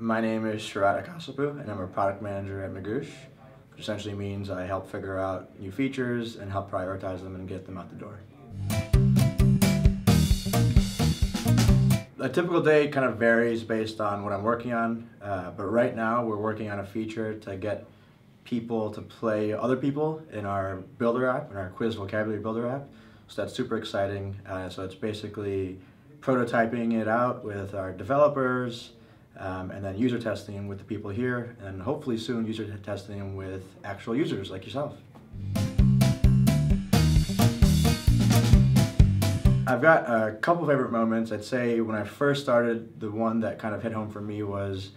My name is Sharat and I'm a product manager at Magoosh, which essentially means I help figure out new features and help prioritize them and get them out the door. A typical day kind of varies based on what I'm working on, but right now we're working on a feature to get people to play other people in our builder app, in our quiz vocabulary builder app. So that's super exciting. So it's basically prototyping it out with our developers, and then user testing them with the people here, and hopefully soon user testing them with actual users like yourself. I've got a couple favorite moments. I'd say when I first started, the one that kind of hit home for me was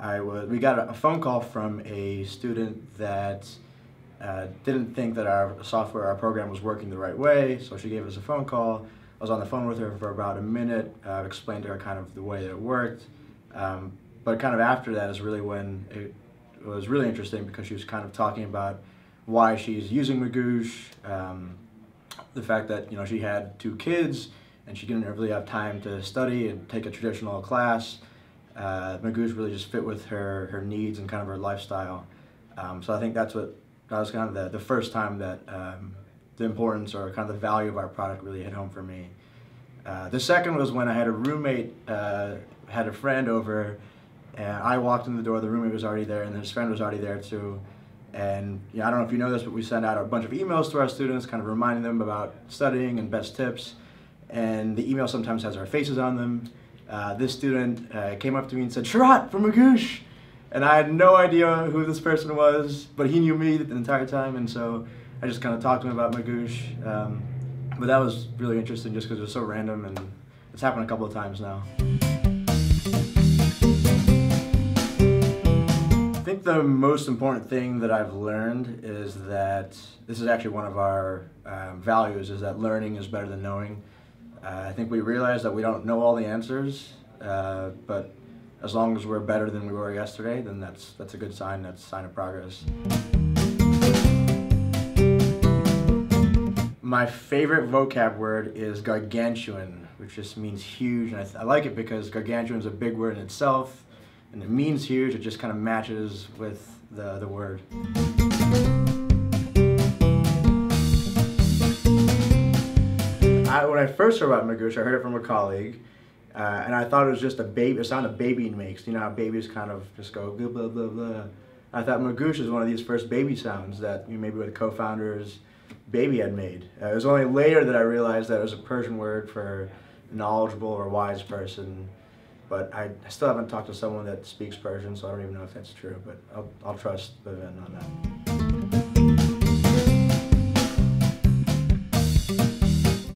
we got a phone call from a student that didn't think that our software, our program was working the right way, so she gave us a phone call. I was on the phone with her for about a minute, explained to her kind of the way that it worked. But kind of after that is really when it was really interesting, because she was kind of talking about why she's using Magoosh, the fact that she had 2 kids and she didn't really have time to study and take a traditional class. Magoosh really just fit with her needs and kind of her lifestyle. So I think that was kind of the first time that the importance or kind of the value of our product really hit home for me. The second was when I had a roommate, had a friend over, and I walked in the door, the roommate was already there, and his friend was already there too. And I don't know if you know this, but we send out a bunch of emails to our students, kind of reminding them about studying and best tips. And the email sometimes has our faces on them. This student came up to me and said, "Sharat from Magoosh!" And I had no idea who this person was, but he knew me the entire time, and so I just kind of talked to him about Magoosh. But that was really interesting just because it was so random, and it's happened a couple of times now. I think the most important thing that I've learned is that this is actually one of our values, is that learning is better than knowing. I think we realize that we don't know all the answers, but as long as we're better than we were yesterday, then that's a good sign. That's a sign of progress. My favorite vocab word is gargantuan, which just means huge, and I like it because gargantuan is a big word in itself, and it means huge. It just kind of matches with the word. When I first heard about Magoosh, I heard it from a colleague, and I thought it was just a sound a baby makes. You know how babies kind of just go blah, blah, blah, blah. I thought Magoosh was one of these first baby sounds that maybe the co-founders baby had made. It was only later that I realized that it was a Persian word for knowledgeable or wise person. But I still haven't talked to someone that speaks Persian, so I don't even know if that's true, but I'll trust Vivian on that.